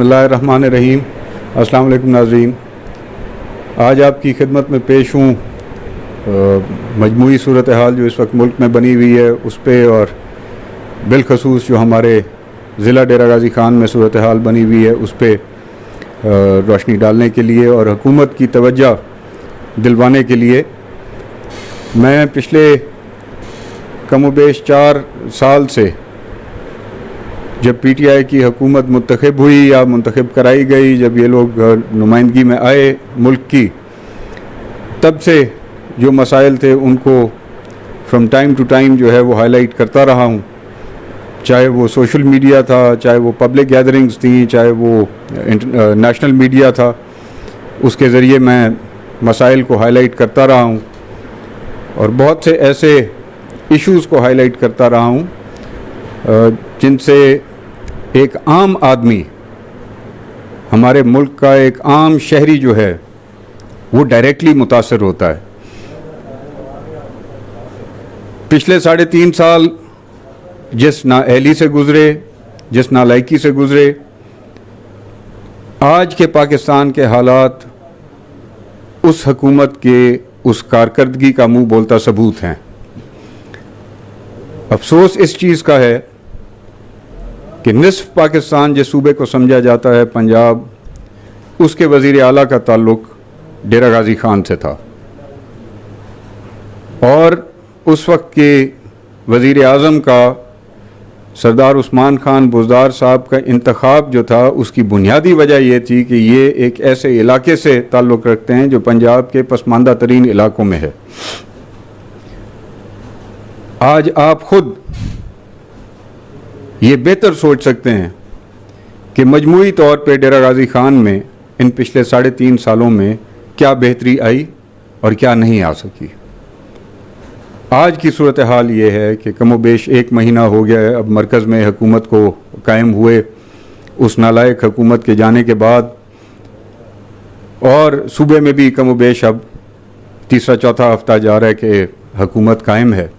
बिस्मिल्लाहिर्रहमानिर्रहीम। अस्सलाम वालेकुम नाज़रीन, आज आपकी खिदमत में पेश हूँ मजमूई सूरत हाल जो इस वक्त मुल्क में बनी हुई है उस पर, और बिलखसूस जो हमारे ज़िला डेरा गाज़ी ख़ान में सूरत हाल बनी हुई है उस पर रोशनी डालने के लिए और हुकूमत की तवज्जो दिलवाने के लिए। मैं पिछले कमोबेश 4 साल से, जब पीटीआई की हुकूमत मुंतखब हुई या मुंतखब कराई गई, जब ये लोग नुमाइंदगी में आए मुल्क की, तब से जो मसाइल थे उनको फ्रॉम टाइम टू टाइम जो है वो हाईलाइट करता रहा हूँ। चाहे वो सोशल मीडिया था, चाहे वो पब्लिक गैदरिंग्स थी, चाहे वो नेशनल मीडिया था, उसके ज़रिए मैं मसाइल को हाईलाइट करता रहा हूँ और बहुत से ऐसे इश्यूज़ को हाईलाइट करता रहा हूँ जिनसे एक आम आदमी, हमारे मुल्क का एक आम शहरी जो है वो डायरेक्टली मुतासर होता है। पिछले 3.5 साल जिस नाअहली से गुज़रे, जिस नालायकी से गुज़रे, आज के पाकिस्तान के हालात उस हुकूमत के उस कारकर्दगी का मुंह बोलता सबूत हैं। अफसोस इस चीज़ का है कि निस्फ पाकिस्तान जिस सूबे को समझा जाता है पंजाब, उसके वज़ीर आला का ताल्लुक़ डेरा गाज़ी ख़ान से था और उस वक्त के वज़ीर आज़म का सरदार उस्मान खान बुज़दार साहब का इंतखाब जो था, उसकी बुनियादी वजह यह थी कि ये एक ऐसे इलाके से ताल्लुक़ रखते हैं जो पंजाब के पसमानदा तरीन इलाकों में है। आज आप खुद ये बेहतर सोच सकते हैं कि मजमूई तौर पे डेरा गाज़ी ख़ान में इन पिछले 3.5 सालों में क्या बेहतरी आई और क्या नहीं आ सकी। आज की सूरत हाल ये है कि कमोबेश 1 महीना हो गया है अब मरकज़ में हुकूमत को कायम हुए, उस नालायक हुकूमत के जाने के बाद, और सूबे में भी कमोबेश अब तीसरा चौथा हफ्ता जा रहा है कि हुकूमत कायम है।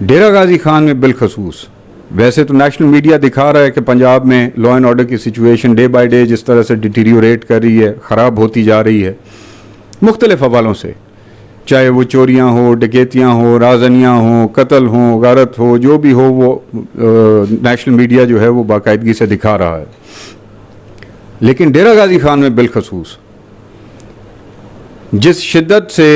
डेरा गाज़ी ख़ान में बिलखसूस, वैसे तो नेशनल मीडिया दिखा रहा है कि पंजाब में लॉ एंड ऑर्डर की सिचुएशन डे बाय डे जिस तरह से डिटीरियोरेट कर रही है, ख़राब होती जा रही है मुख्तलिफ हवालों से, चाहे वो चोरियां हो, डकैतियां हो, राजनियां हो, कत्ल हो, गारत हो, जो भी हो, वो नेशनल मीडिया जो है वो बाकायदगी से दिखा रहा है। लेकिन डेरा गाज़ी ख़ान में बिलखसूस जिस शिद्दत से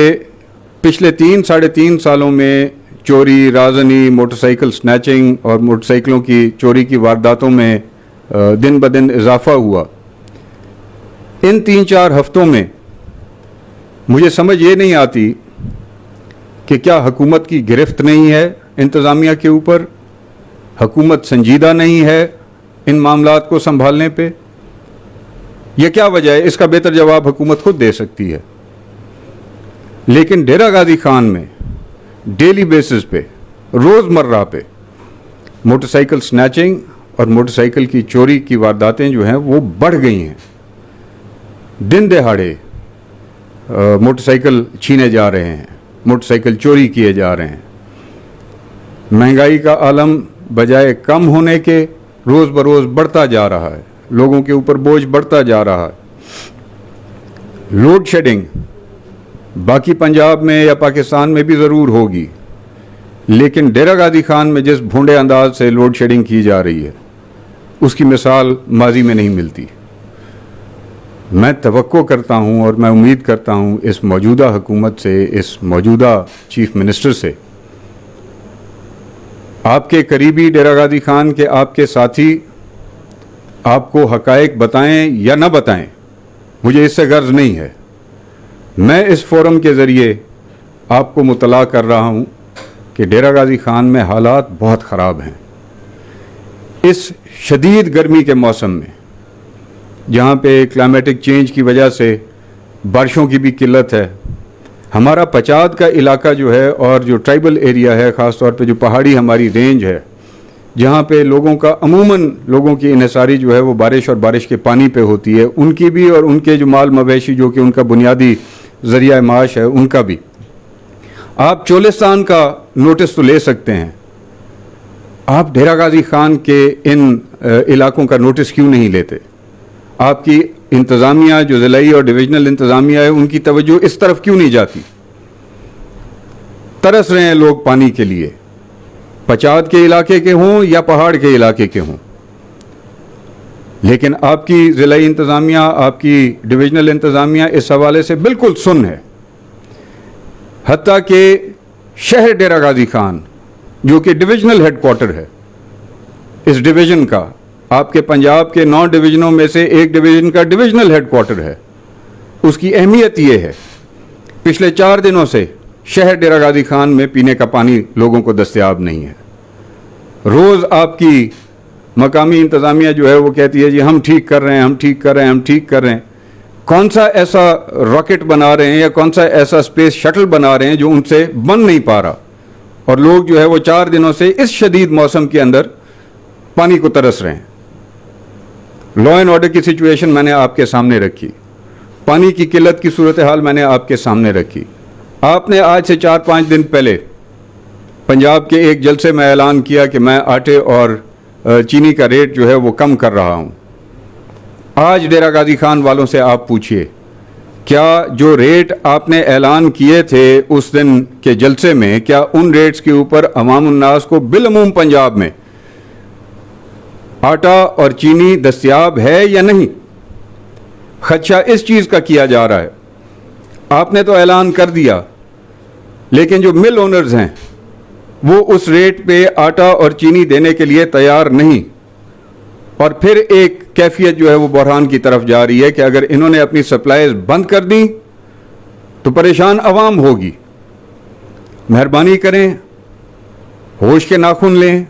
पिछले 3-3.5 सालों में चोरी, राजनी, मोटरसाइकिल स्नैचिंग और मोटरसाइकिलों की चोरी की वारदातों में दिन ब दिन इजाफा हुआ, इन 3-4 हफ्तों में मुझे समझ ये नहीं आती कि क्या हुकूमत की गिरफ्त नहीं है इंतज़ामिया के ऊपर, हुकूमत संजीदा नहीं है इन मामलात को संभालने पे, यह क्या वजह है? इसका बेहतर जवाब हुकूमत खुद दे सकती है। लेकिन डेरा गाज़ी ख़ान में डेली बेसिस पे, रोज़मर्रा पे मोटरसाइकिल स्नैचिंग और मोटरसाइकिल की चोरी की वारदातें जो हैं वो बढ़ गई हैं। दिन दहाड़े मोटरसाइकिल छीने जा रहे हैं, मोटरसाइकिल चोरी किए जा रहे हैं। महंगाई का आलम बजाय कम होने के रोज़ बरोज़ बढ़ता जा रहा है, लोगों के ऊपर बोझ बढ़ता जा रहा है। लोड शेडिंग बाकी पंजाब में या पाकिस्तान में भी ज़रूर होगी, लेकिन डेरा गाज़ी ख़ान में जिस भोंडे अंदाज से लोड शेडिंग की जा रही है उसकी मिसाल माजी में नहीं मिलती। मैं तवक्को करता हूँ और मैं उम्मीद करता हूँ इस मौजूदा हुकूमत से, इस मौजूदा चीफ मिनिस्टर से, आपके करीबी डेरा गाज़ी ख़ान के आपके साथी आपको हक़ाइक़ बताएं या ना बताएं, मुझे इससे गर्ज नहीं है। मैं इस फोरम के ज़रिए आपको मुतला कर रहा हूँ कि डेरा गाज़ी ख़ान में हालात बहुत ख़राब हैं। इस शदीद गर्मी के मौसम में, जहाँ पे क्लाइमेटिक चेंज की वजह से बारिशों की भी किल्लत है, हमारा पचाद का इलाका जो है और जो ट्राइबल एरिया है, ख़ास तौर पे जो पहाड़ी हमारी रेंज है, जहाँ पे लोगों का अमूमन लोगों की इन्हिसारी जो है वो बारिश और बारिश के पानी पे होती है, उनकी भी और उनके जो माल मवेशी जो कि उनका बुनियादी ज़रिया माश है उनका भी। आप चोलिस्तान का नोटिस तो ले सकते हैं आप डेरा गाजी खान के इन इलाकों का नोटिस क्यों नहीं लेते? आपकी इंतज़ामिया जो ज़िलाई और डिविजनल इंतज़ामिया है उनकी तवज्जो इस तरफ क्यों नहीं जाती? तरस रहे हैं लोग पानी के लिए, पचाद के इलाके के हों या पहाड़ के इलाके के हों, लेकिन आपकी ज़िलाई इंतज़ामिया, आपकी डिविजनल इंतज़ामिया इस हवाले से बिल्कुल सुन्न है। हत्ता कि शहर डेरा गाजी खान जो कि डिविजनल हेडक्वार्टर है इस डिवीज़न का, आपके पंजाब के 9 डिवीज़नों में से एक डिवीज़न का डिविजनल हेडक्वार्टर है, उसकी अहमियत ये है पिछले 4 दिनों से शहर डेरा गाजी खान में पीने का पानी लोगों को दस्तयाब नहीं है। रोज़ आपकी मकामी इंतज़ामिया जो है वो कहती है जी हम ठीक कर रहे हैं, हम ठीक कर रहे हैं, हम ठीक कर रहे हैं। कौन सा ऐसा रॉकेट बना रहे हैं या कौन सा ऐसा स्पेस शटल बना रहे हैं जो उनसे बन नहीं पा रहा, और लोग जो है वो 4 दिनों से इस शदीद मौसम के अंदर पानी को तरस रहे हैं। लॉ एंड ऑर्डर की सिचुएशन मैंने आपके सामने रखी, पानी की किल्लत की सूरत हाल मैंने आपके सामने रखी। आपने आज से 4-5 दिन पहले पंजाब के एक जलसे में ऐलान किया कि मैं आटे और चीनी का रेट जो है वो कम कर रहा हूँ। आज डेरा गाजी खान वालों से आप पूछिए, क्या जो रेट आपने ऐलान किए थे उस दिन के जलसे में, क्या उन रेट्स के ऊपर अवाम उन्नास को बिलअमूम पंजाब में आटा और चीनी दस्तयाब है या नहीं? खदशा इस चीज़ का किया जा रहा है। आपने तो ऐलान कर दिया, लेकिन जो मिल ओनर्स हैं वो उस रेट पे आटा और चीनी देने के लिए तैयार नहीं, और फिर एक कैफियत जो है वो बहरान की तरफ जा रही है कि अगर इन्होंने अपनी सप्लाईज बंद कर दी तो परेशान अवाम होगी। मेहरबानी करें, होश के नाखून लें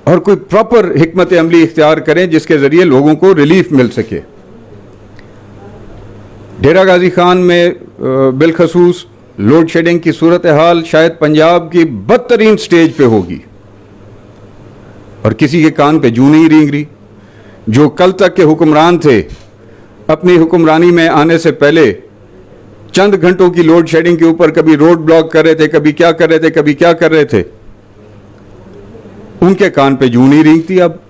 और कोई प्रॉपर हिकमत अमली इख्तियार करें जिसके ज़रिए लोगों को रिलीफ मिल सके। डेरा गाजी खान में बिलखसूस लोड शेडिंग की सूरत हाल शायद पंजाब की बदतरीन स्टेज पे होगी और किसी के कान पे जू नहीं रेंग रही। जो कल तक के हुक्मरान थे, अपनी हुक्मरानी में आने से पहले चंद घंटों की लोड शेडिंग के ऊपर कभी रोड ब्लॉक कर रहे थे, कभी क्या कर रहे थे, कभी क्या कर रहे थे, उनके कान पे जू नहीं रेंगती। अब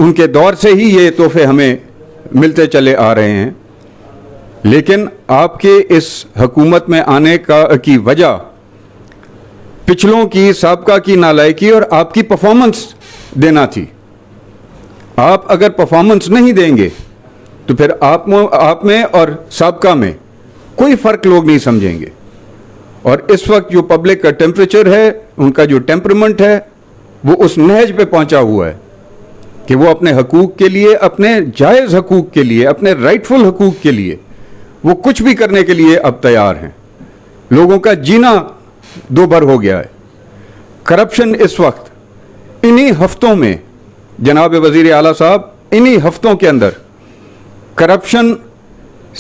उनके दौर से ही ये तोहफे हमें मिलते चले आ रहे हैं। लेकिन आपके इस हुकूमत में आने की वजह पिछलों की, साबका की नालायकी और आपकी परफॉर्मेंस देना थी। आप अगर परफॉर्मेंस नहीं देंगे तो फिर आप में और साबका में कोई फ़र्क लोग नहीं समझेंगे। और इस वक्त जो पब्लिक का टेम्परेचर है, उनका जो टेम्परमेंट है, वो उस नहज पे पहुंचा हुआ है कि वो अपने हकूक़ के लिए, अपने जायज़ हकूक़ के लिए, अपने राइटफुल हकूक़ के लिए वो कुछ भी करने के लिए अब तैयार हैं। लोगों का जीना दोभर हो गया है। करप्शन इस वक्त इन्हीं हफ्तों में, जनाब वज़ीर आला साहब, इन्हीं हफ्तों के अंदर करप्शन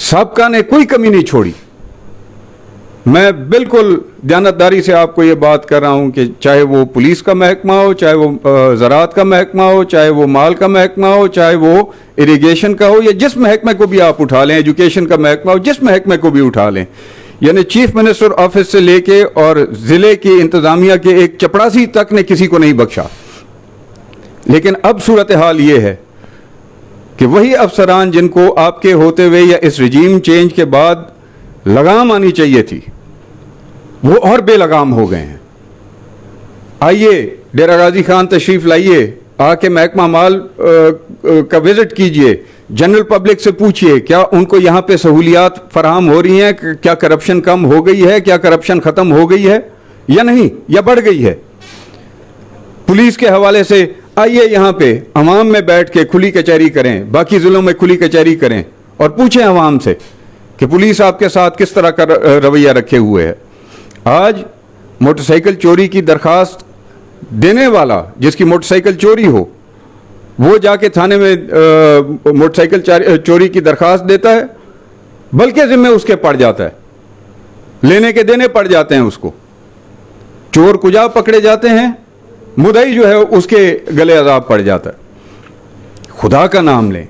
साबका ने कोई कमी नहीं छोड़ी। मैं बिल्कुल दयानतदारी से आपको ये बात कर रहा हूँ कि चाहे वो पुलिस का महकमा हो, चाहे वो ज़राअत का महकमा हो, चाहे वो माल का महकमा हो, चाहे वो इरिगेशन का हो, या जिस महकमे को भी आप उठा लें, एजुकेशन का महकमा हो, जिस महकमे को भी उठा लें, यानी चीफ मिनिस्टर ऑफिस से लेके और ज़िले की इंतज़ामिया के एक चपरासी तक ने किसी को नहीं बख्शा। लेकिन अब सूरत हाल ये है कि वही अफसरान जिनको आपके होते हुए या इस रजीम चेंज के बाद लगाम आनी चाहिए थी, वो और बेलगाम हो गए हैं। आइए डेरा गाजी खान तशरीफ़ लाइए, आके महकमा माल का विज़िट कीजिए, जनरल पब्लिक से पूछिए क्या उनको यहाँ पे सहूलियात फराहम हो रही हैं, क्या करप्शन कम हो गई है, क्या करप्शन ख़त्म हो गई है या नहीं, या बढ़ गई है। पुलिस के हवाले से आइए यहाँ पे अवाम में बैठ के खुली कचहरी करें, बाकी ज़िलों में खुली कचहरी करें और पूछें अवाम से कि पुलिस आपके साथ किस तरह का रवैया रखे हुए है। आज मोटरसाइकिल चोरी की दरखास्त देने वाला, जिसकी मोटरसाइकिल चोरी हो, वो जाके थाने में मोटरसाइकिल चोरी की दरखास्त देता है, बल्कि जिम्मे उसके पड़ जाता है, लेने के देने पड़ जाते हैं उसको। चोर कुजा पकड़े जाते हैं, मुदई जो है उसके गले अजाब पड़ जाता है। खुदा का नाम लें,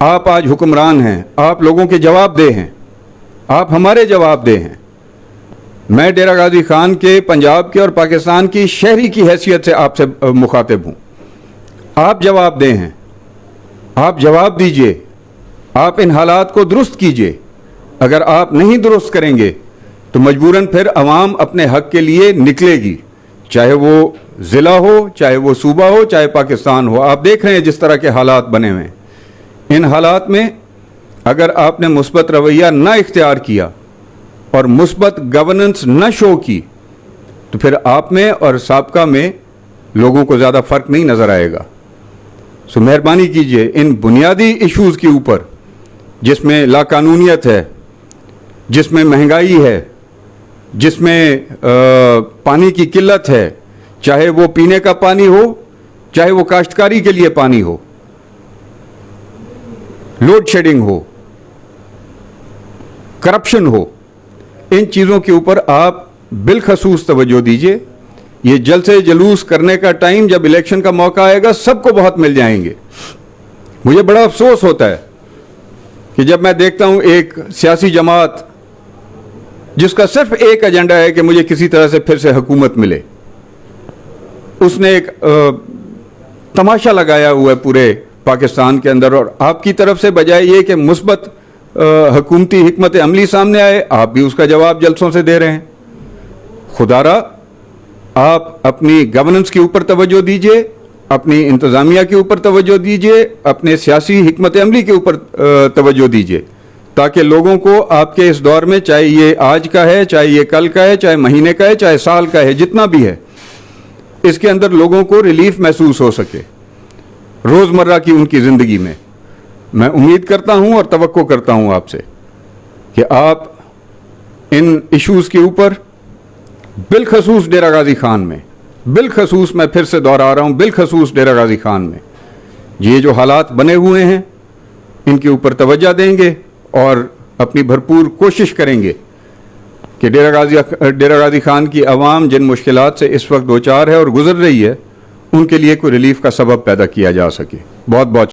आप आज हुक्मरान हैं, आप लोगों के जवाबदेह हैं, आप हमारे जवाबदेह हैं। मैं डेरा गाजी खान के, पंजाब के और पाकिस्तान की शहरी की हैसियत से आपसे मुखातिब हूँ। आप जवाब दें हैं, आप जवाब दीजिए, आप इन हालात को दुरुस्त कीजिए। अगर आप नहीं दुरुस्त करेंगे तो मजबूरन फिर अवाम अपने हक के लिए निकलेगी, चाहे वो ज़िला हो, चाहे वो सूबा हो, चाहे पाकिस्तान हो। आप देख रहे हैं जिस तरह के हालात बने हुए हैं। इन हालात में अगर आपने मुस्बत रवैया न इख्तियार किया और मुस्बत गवर्नेंस न शो की तो फिर आप में और साबका में लोगों को ज़्यादा फ़र्क नहीं नज़र आएगा। सो मेहरबानी कीजिए, इन बुनियादी इश्यूज़ के ऊपर जिसमें लाकानूनियत है, जिसमें महंगाई है, जिसमें पानी की किल्लत है, चाहे वो पीने का पानी हो, चाहे वो काश्तकारी के लिए पानी हो, लोड शेडिंग हो, करप्शन हो, इन चीज़ों के ऊपर आप बिलखसूस तवज्जो दीजिए। ये जलसे जलूस करने का टाइम जब इलेक्शन का मौका आएगा सबको बहुत मिल जाएंगे। मुझे बड़ा अफसोस होता है कि जब मैं देखता हूं एक सियासी जमात जिसका सिर्फ एक एजेंडा है कि मुझे किसी तरह से फिर से हुकूमत मिले, उसने एक तमाशा लगाया हुआ है पूरे पाकिस्तान के अंदर। और आपकी तरफ से बजाय ये कि मुस्बत हुकूमती हिकमत अमली सामने आए, आप भी उसका जवाब जलसों से दे रहे हैं। खुदारा आप अपनी गवर्नेंस के ऊपर तवज्जो दीजिए, अपनी इंतज़ामिया के ऊपर तवज्जो दीजिए, अपने सियासी हिकमत अमली के ऊपर तवज्जो दीजिए, ताकि लोगों को आपके इस दौर में, चाहे ये आज का है, चाहे ये कल का है, चाहे महीने का है, चाहे साल का है, जितना भी है, इसके अंदर लोगों को रिलीफ महसूस हो सके रोज़मर्रा की उनकी ज़िंदगी में। मैं उम्मीद करता हूं और तवक्को करता हूं आपसे कि आप इन इश्यूज़ के ऊपर बिलखसूस डेरा गाजी खान में, बिलखसूस मैं फिर से दोहरा रहा हूं, बिलखसूस डेरा गाजी खान में ये जो हालात बने हुए हैं इनके ऊपर तवज्जो देंगे और अपनी भरपूर कोशिश करेंगे कि डेरा गाजी खान की आवाम जिन मुश्किलात से इस वक्त दो चार है और गुजर रही है, उनके लिए कोई रिलीफ का सबब पैदा किया जा सके। बहुत बहुत